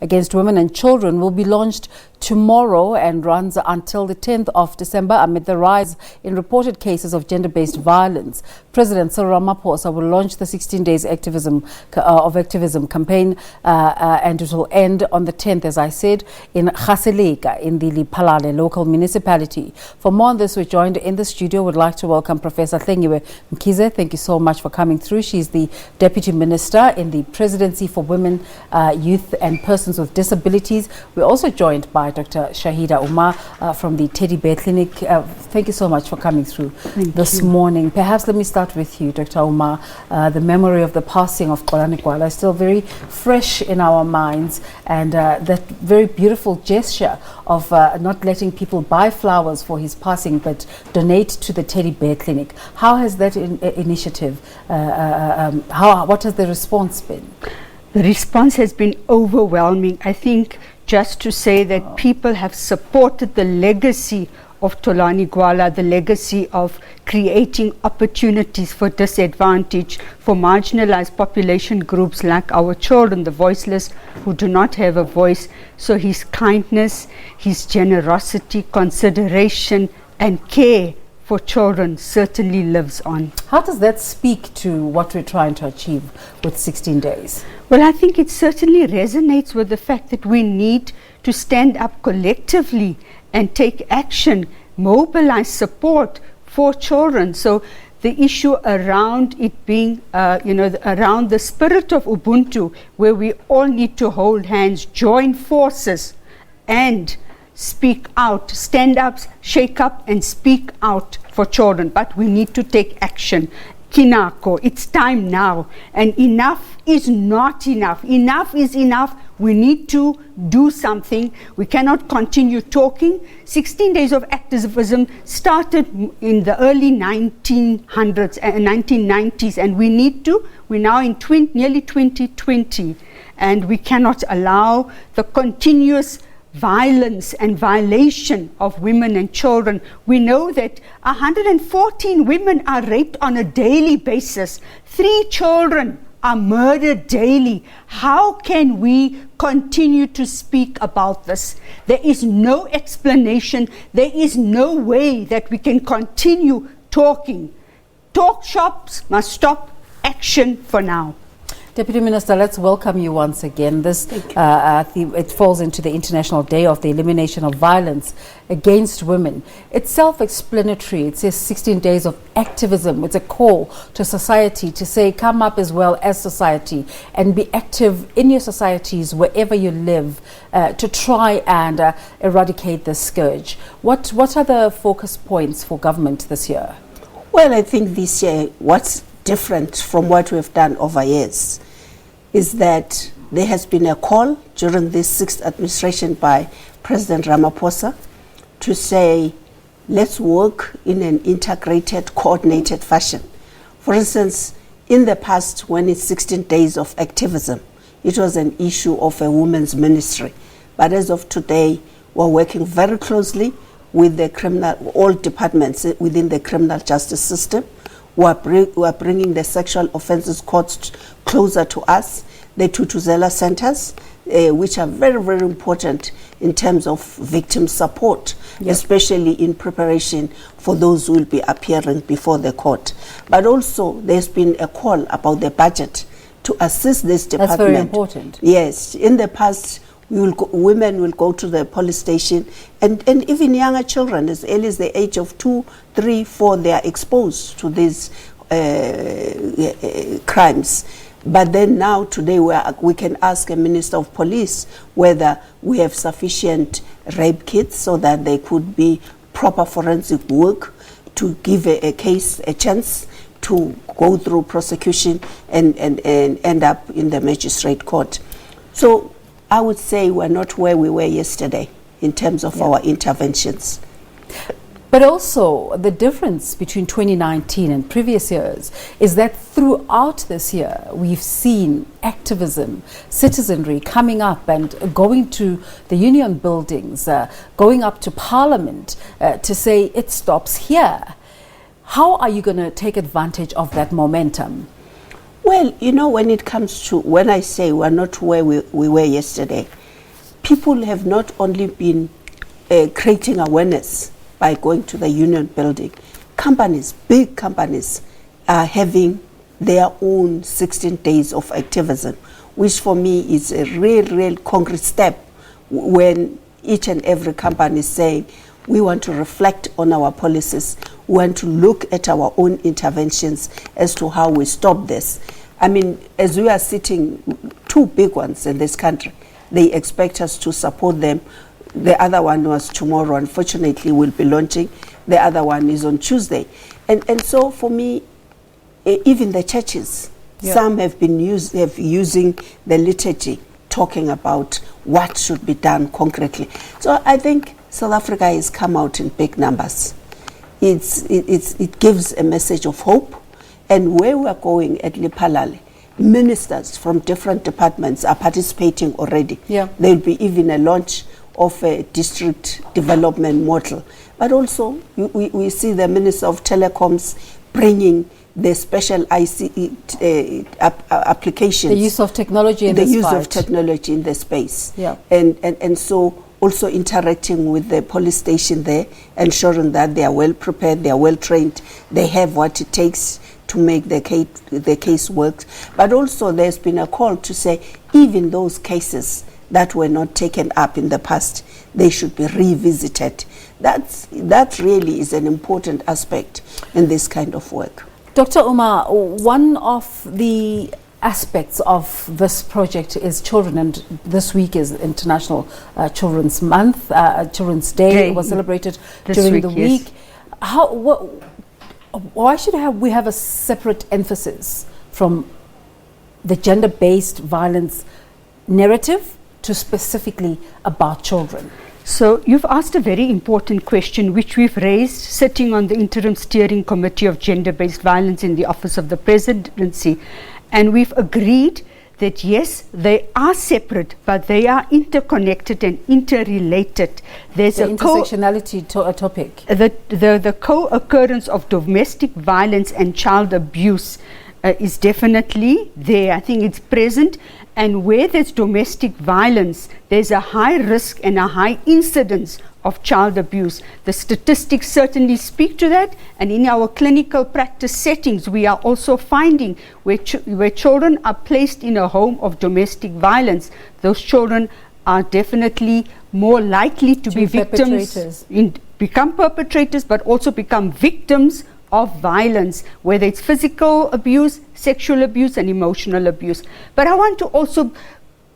against women and children will be launched tomorrow and runs until the 10th of December amid the rise in reported cases of gender-based violence. President Cyril Ramaphosa will launch the 16 days activism campaign and it will end on the 10th, as I said, in Kgaseleka in the Lephalale local municipality. For more on this, we're joined in the studio. Would like to welcome Professor Hlengiwe Mkhize. Thank you so much for coming through. She's the Deputy Minister in the Presidency for Women, Youth and Persons with Disabilities. We're also joined by Dr. Shaheeda Umar from the Teddy Bear Clinic. Thank you so much for coming through this morning. Perhaps let me start with you, Dr. Umar. The memory of the passing of Xolani Gwala is still very fresh in our minds, and that very beautiful gesture of not letting people buy flowers for his passing but donate to the Teddy Bear Clinic. How has that initiative, what has the response been? The response has been overwhelming. I think just to say that people have supported the legacy of Xolani Gwala, the legacy of creating opportunities for disadvantaged, for marginalized population groups like our children, the voiceless, who do not have a voice. So his kindness, his generosity, consideration and care for children certainly lives on. How does that speak to what we're trying to achieve with 16 days? Well, I think it certainly resonates with the fact that we need to stand up collectively and take action, mobilize support for children. So the issue around it being, around the spirit of Ubuntu, where we all need to hold hands, join forces and speak out, stand up, shake up and speak out for children. But we need to take action. Kinako, it's time now. And enough is not enough. Enough is enough. We need to do something. We cannot continue talking. 16 days of activism started in the early 1900s and 1990s, and we're now in nearly 2020, and we cannot allow the continuous violence and violation of women and children. We know that 114 women are raped on a daily basis. 3 children are murdered daily. How can we continue to speak about this? There is no explanation. There is no way that we can continue talking. Talk shops must stop. Action for now. Deputy Minister, let's welcome you once again. This it falls into the International Day of the Elimination of Violence Against Women. It's self-explanatory. It says 16 days of activism. It's a call to society to say, come up as well as society and be active in your societies wherever you live to try and eradicate this scourge. What are the focus points for government this year? Well, I think this year what's different from what we've done over years is that there has been a call during this 6th administration by President Ramaphosa to say, let's work in an integrated, coordinated fashion. For instance, in the past, when it's 16 days of activism, it was an issue of a women's ministry. But as of today, we're working very closely with all departments within the criminal justice system. We are bringing the sexual offences courts closer to us, the Thuthuzela centres, which are very, very important in terms of victim support, especially in preparation for those who will be appearing before the court. But also, there's been a call about the budget to assist this department. That's very important. Yes. In the past, women will go to the police station, and even younger children, as early as the age of 2, 3, 4, they are exposed to these crimes. But then now, today, we can ask a Minister of Police whether we have sufficient rape kits so that there could be proper forensic work to give a case a chance to go through prosecution and end up in the magistrate court. So I would say we're not where we were yesterday in terms of our interventions. But also the difference between 2019 and previous years is that throughout this year we've seen activism, citizenry coming up and going to the union buildings, going up to Parliament to say it stops here. How are you going to take advantage of that momentum? Well, you know, when it comes to, when I say we're not where we were yesterday, people have not only been creating awareness by going to the union building. Companies, big companies, are having their own 16 days of activism, which for me is a real concrete step when each and every company is saying, we want to reflect on our policies, we want to look at our own interventions as to how we stop this. I mean, as we are sitting, two big ones in this country, they expect us to support them. The other one was tomorrow, unfortunately, we'll be launching. The other one is on Tuesday. And so for me, even the churches, some have been using the liturgy, talking about what should be done concretely. So I think South Africa has come out in big numbers. It gives a message of hope. And where we are going at Lephalale, ministers from different departments are participating already. There will be even a launch of a district development model. But also, we see the Minister of Telecoms bringing the special ICE applications. The use of technology in this The use fight. of technology in the space. And so also interacting with the police station there, ensuring that they are well prepared, they are well trained, they have what it takes to make the case work. But also there's been a call to say even those cases that were not taken up in the past, they should be revisited. That really is an important aspect in this kind of work. Dr. Umar, one of the aspects of this project is children, and this week is International Children's Month, Children's Day was celebrated during the week. Why should we have a separate emphasis from the gender-based violence narrative to specifically about children? So you've asked a very important question which we've raised sitting on the Interim Steering Committee of Gender-Based Violence in the Office of the Presidency, and we've agreed that yes, they are separate, but they are interconnected and interrelated. There's the a intersectionality topic. The co-occurrence of domestic violence and child abuse is definitely there. I think it's present, and where there's domestic violence, there's a high risk and a high incidence of child abuse. The statistics certainly speak to that, and in our clinical practice settings we are also finding where children are placed in a home of domestic violence, those children are definitely more likely to be victims, become perpetrators, but also become victims of violence, whether it's physical abuse, sexual abuse, and emotional abuse. But I want to also,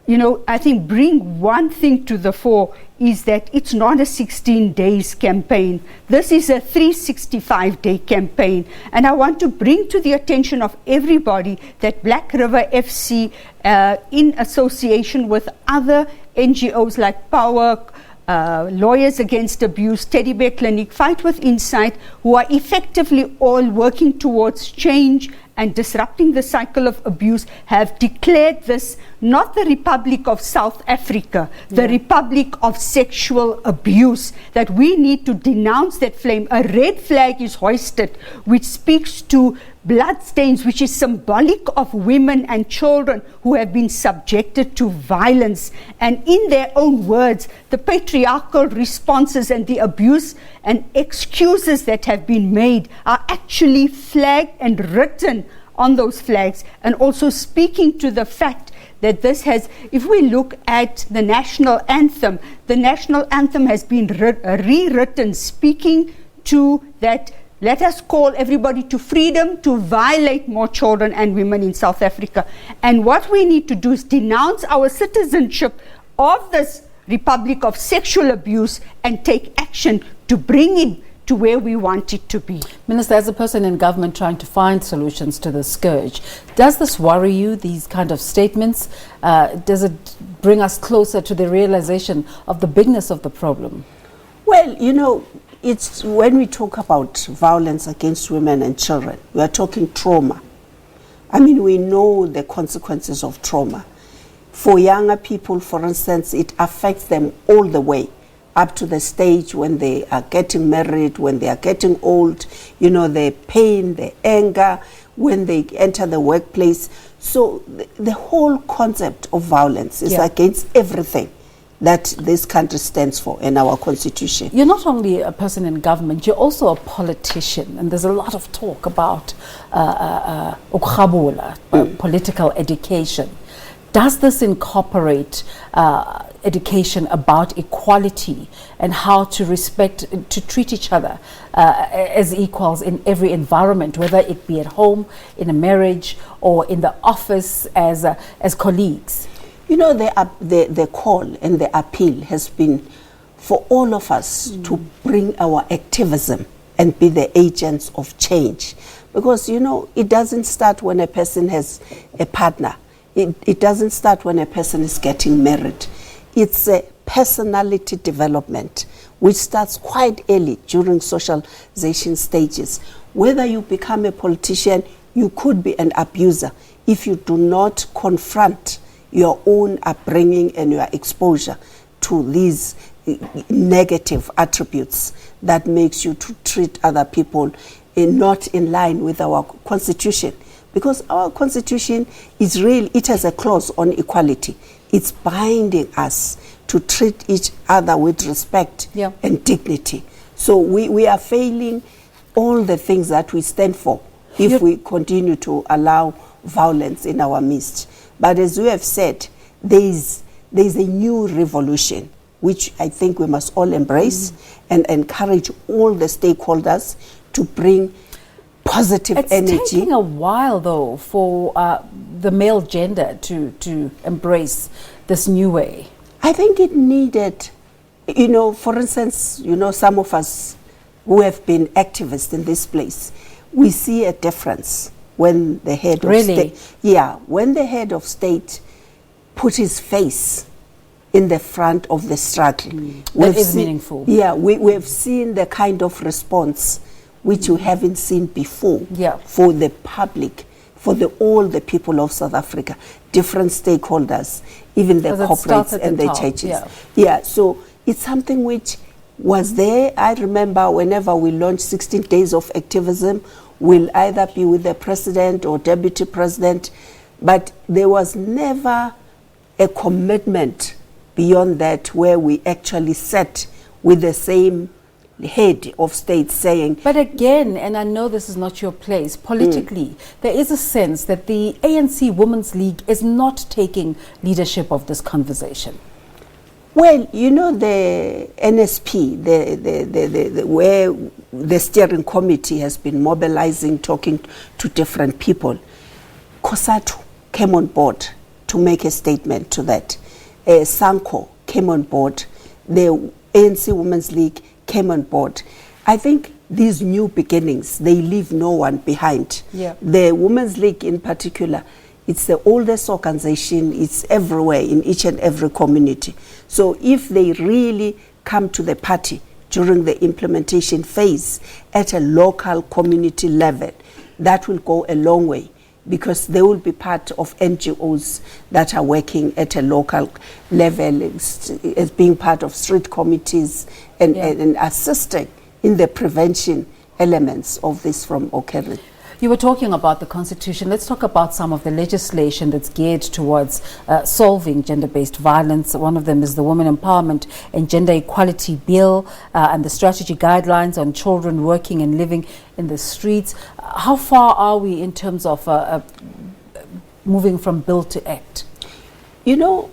I think bring one thing to the fore, is that it's not a 16 days campaign. This is a 365-day campaign. And I want to bring to the attention of everybody that Black River FC, in association with other NGOs like Power, Lawyers Against Abuse, Teddy Bear Clinic, Fight with Insight, who are effectively all working towards change and disrupting the cycle of abuse, have declared this not the Republic of South Africa, the Republic of Sexual Abuse, that we need to denounce that flame. A red flag is hoisted which speaks to bloodstains, which is symbolic of women and children who have been subjected to violence. And in their own words, the patriarchal responses and the abuse and excuses that have been made are actually flagged and written on those flags, and also speaking to the fact that this has, if we look at the national anthem has been rewritten, speaking to that. Let us call everybody to freedom to violate more children and women in South Africa. And what we need to do is denounce our citizenship of this Republic of Sexual Abuse and take action to bring it to where we want it to be. Minister, as a person in government trying to find solutions to the scourge, does this worry you, these kind of statements? Does it bring us closer to the realization of the bigness of the problem? Well, it's when we talk about violence against women and children, we are talking trauma. I mean, we know the consequences of trauma. For younger people, for instance, it affects them all the way up to the stage when they are getting married, when they are getting old, the pain, the anger, when they enter the workplace. So the whole concept of violence is against everything that this country stands for in our constitution. You're not only a person in government, you're also a politician, and there's a lot of talk about political education. Does this incorporate education about equality and how to respect, to treat each other as equals in every environment, whether it be at home, in a marriage, or in the office as colleagues? You know, the call and the appeal has been for all of us to bring our activism and be the agents of change. Because, you know, it doesn't start when a person has a partner. It doesn't start when a person is getting married. It's a personality development which starts quite early during socialization stages. Whether you become a politician, you could be an abuser if you do not confront your own upbringing and your exposure to these negative attributes that makes you to treat other people not in line with our constitution. Because our constitution is real, it has a clause on equality. It's binding us to treat each other with respect and dignity. So we are failing all the things that we stand for if we continue to allow violence in our midst. But as we have said, there's a new revolution, which I think we must all embrace and encourage all the stakeholders to bring positive energy. It's taking a while, though, for the male gender to embrace this new way. I think it needed, you know, for instance, you know, some of us who have been activists in this place, we see a difference when the head of state, when the head of state put his face in the front of the struggle. That is meaningful. Yeah, we've seen the kind of response which you haven't seen before for the public, for all the people of South Africa, different stakeholders, even the corporates and the churches. So it's something which was there. I remember whenever we launched 16 days of activism, we'll either be with the president or deputy president, but there was never a commitment beyond that where we actually sat with the same head of state saying. But again, and I know this is not your place, politically, there is a sense that the ANC Women's League is not taking leadership of this conversation. Well, you know, the NSP, where the steering committee has been mobilizing, talking to different people, COSATU came on board to make a statement to that. SANCO came on board. The ANC Women's League came on board. I think these new beginnings, they leave no one behind. The Women's League in particular, it's the oldest organization, it's everywhere in each and every community. So if they really come to the party during the implementation phase at a local community level, that will go a long way, because they will be part of NGOs that are working at a local level, as being part of street committees and assisting in the prevention elements of this from occurring. You were talking about the Constitution. Let's talk about some of the legislation that's geared towards solving gender-based violence. One of them is the Women Empowerment and Gender Equality Bill and the strategy guidelines on children working and living in the streets. How far are we in terms of moving from bill to act? You know,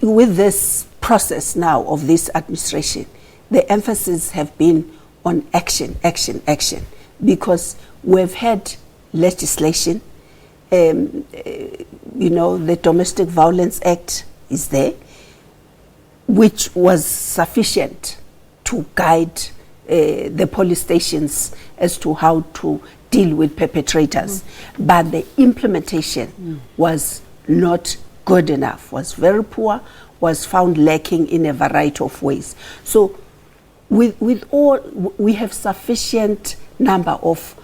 with this process now of this administration, the emphasis have been on action, action, action, because we've had legislation. You know, the Domestic Violence Act is there, which was sufficient to guide the police stations as to how to deal with perpetrators. But the implementation was not good enough, was very poor, was found lacking in a variety of ways. So with all, we have sufficient number of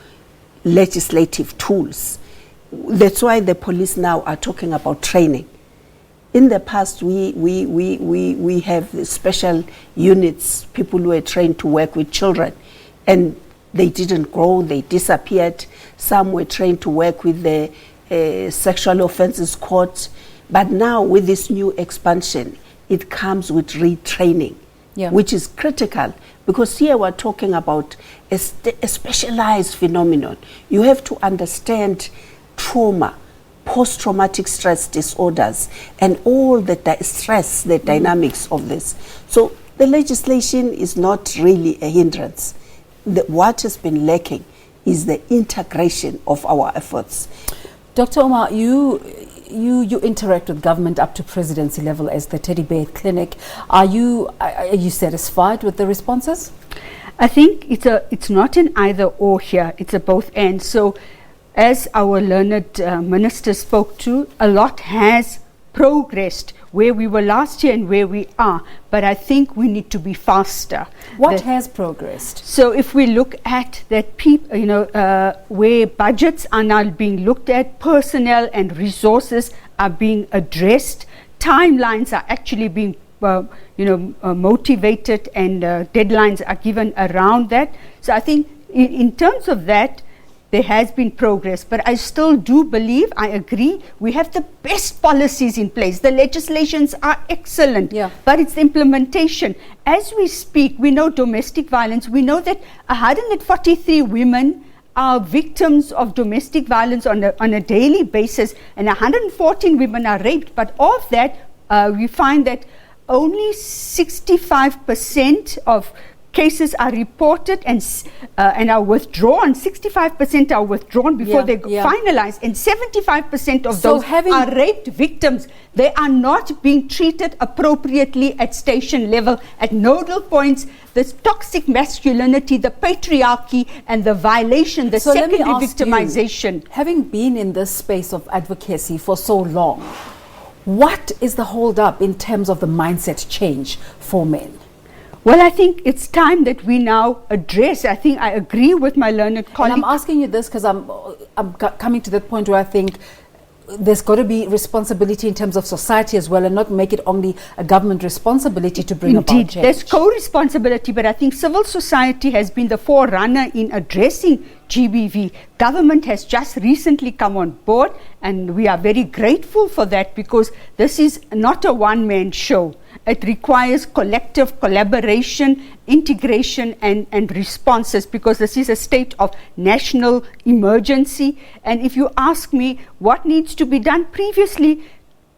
legislative tools. That's why the police now are talking about training. In the past, we have special units, people who are trained to work with children, and they didn't grow, they disappeared. Some were trained to work with the sexual offences court. But now with this new expansion it comes with retraining, Yeah. which is critical, because here we're talking about a specialized phenomenon. You have to understand trauma, post-traumatic stress disorders, and all the stress, the dynamics of this. So the legislation is not really a hindrance. What has been lacking is the integration of our efforts. Dr. Omar, you interact with government up to presidency level as the Teddy Bear Clinic. Are you satisfied with the responses? I think it's not an either or here, it's a both and. So as our learned minister spoke to, a lot has progressed where we were last year and where we are, but I think we need to be faster. What has progressed? So if we look at that, where budgets are now being looked at, personnel and resources are being addressed, timelines are actually being motivated, and deadlines are given around that. So I think in terms of that, there has been progress, but I still do believe, I agree, we have the best policies in place. The legislations are excellent, but it's the implementation. As we speak, we know domestic violence. We know that 143 women are victims of domestic violence on a daily basis, and 114 women are raped. But of that, we find that only 65% of cases are reported and are withdrawn. 65% are withdrawn before they're finalized, and 75% of those are raped victims. They are not being treated appropriately at station level, at nodal points. This toxic masculinity, the patriarchy, and the violation, the secondary victimization. Having been in this space of advocacy for so long, what is the hold up in terms of the mindset change for men? Well, I think it's time that we now address. I think I agree with my learned colleague. And I'm asking you this because I'm coming to that point where I think there's got to be responsibility in terms of society as well, and not make it only a government responsibility to bring about change. There's co-responsibility, but I think civil society has been the forerunner in addressing GBV. Government has just recently come on board, and we are very grateful for that, because this is not a one-man show. It requires collective collaboration, integration, and responses, because this is a state of national emergency. And if you ask me what needs to be done, previously,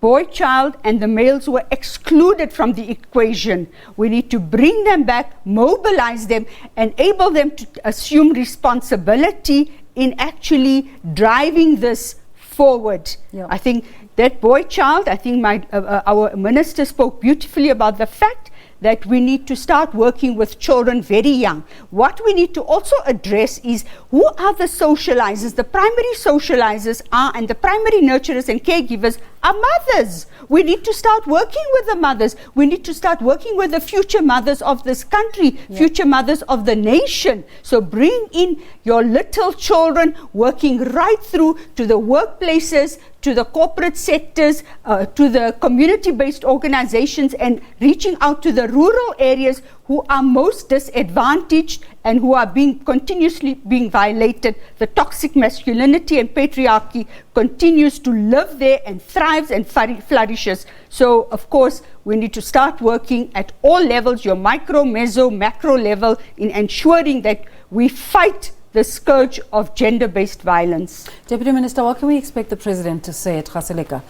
boy child and the males were excluded from the equation. We need to bring them back, mobilize them, enable them to assume responsibility in actually driving this forward. I think that boy child, I think our minister spoke beautifully about the fact that we need to start working with children very young. What we need to also address is who are the socializers. The primary socializers are, and the primary nurturers and caregivers are mothers. We need to start working with the mothers. We need to start working with the future mothers of this country, future mothers of the nation. So bring in your little children, working right through to the workplaces, to the corporate sectors, to the community-based organizations, and reaching out to the rural areas who are most disadvantaged and who are continuously being violated. The toxic masculinity and patriarchy continues to live there and thrives and flourishes. So, of course, we need to start working at all levels, your micro, meso, macro level, in ensuring that we fight the scourge of gender-based violence. Deputy Minister, what can we expect the President to say at Kgaseleka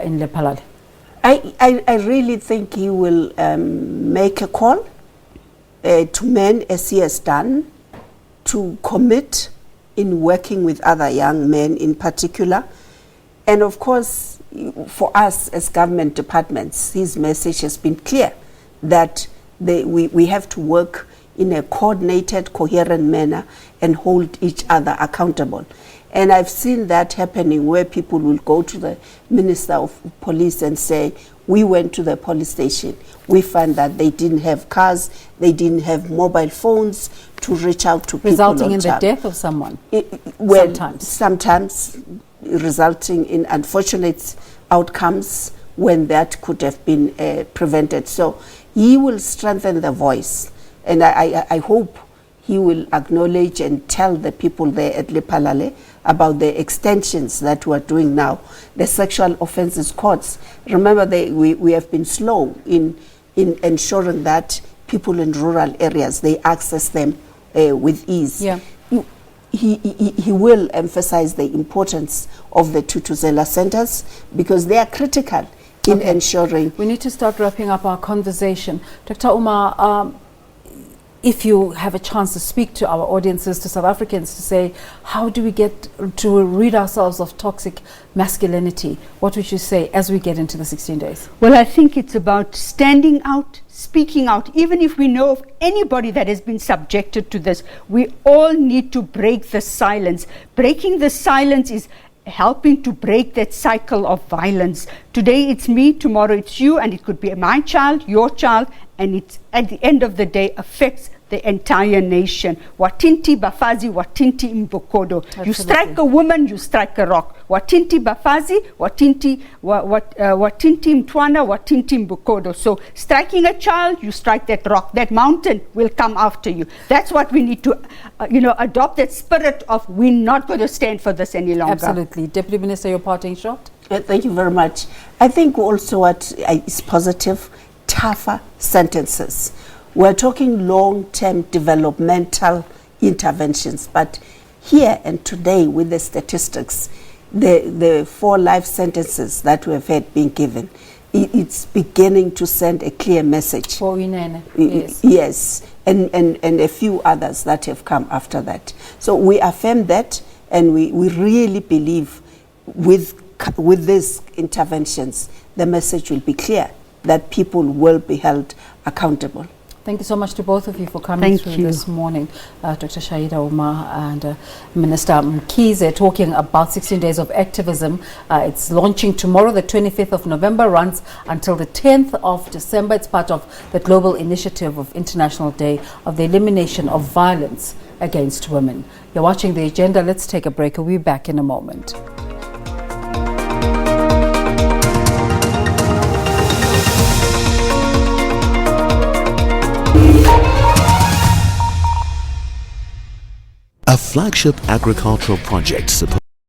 in Lephalale? I really think he will make a call to men, as he has done, to commit in working with other young men in particular. And of course, for us as government departments, his message has been clear that we have to work in a coordinated, coherent manner and hold each other accountable. And I've seen that happening, where people will go to the Minister of Police and say, we went to the police station. We found that they didn't have cars, they didn't have mobile phones to reach out to people. Resulting in the death of someone? Sometimes resulting in unfortunate outcomes when that could have been prevented. So he will strengthen the voice. And I hope he will acknowledge and tell the people there at Lephalale about the extensions that we're doing now. The sexual offences courts, remember we have been slow in ensuring that people in rural areas, they access them with ease. Yeah. He will emphasize the importance of the Thuthuzela centers because they are critical in ensuring. We need to start wrapping up our conversation. Dr. Umar, if you have a chance to speak to our audiences, to South Africans, to say, how do we get to rid ourselves of toxic masculinity? What would you say as we get into the 16 days? Well, I think it's about standing out, speaking out. Even if we know of anybody that has been subjected to this, we all need to break the silence. Breaking the silence is helping to break that cycle of violence. Today it's me, tomorrow it's you, and it could be my child, your child, and it's at the end of the day affects the entire nation. Watinti Bafazi, Watinti Mbokodo. You strike a woman, you strike a rock. Watinti Bafazi, Watinti Mtwana, Watinti Mbokodo. So striking a child, you strike that rock. That mountain will come after you. That's what we need to, adopt that spirit of we're not going to stand for this any longer. Absolutely. Deputy Minister, your parting shot? Thank you very much. I think also what is positive, tougher sentences. We're talking long-term developmental interventions, but here and today with the statistics, the 4 life sentences that we have had being given, it's beginning to send a clear message. For Winene, yes. Yes, and a few others that have come after that. So we affirm that, and we really believe with these interventions, the message will be clear that people will be held accountable. Thank you so much to both of you for coming through this morning. Dr. Shaheeda Umar and Minister Mkhize talking about 16 days of activism. It's launching tomorrow, the 25th of November, runs until the 10th of December. It's part of the global initiative of International Day of the Elimination of Violence Against Women. You're watching The Agenda. Let's take a break. We'll be back in a moment. A flagship agricultural project supposed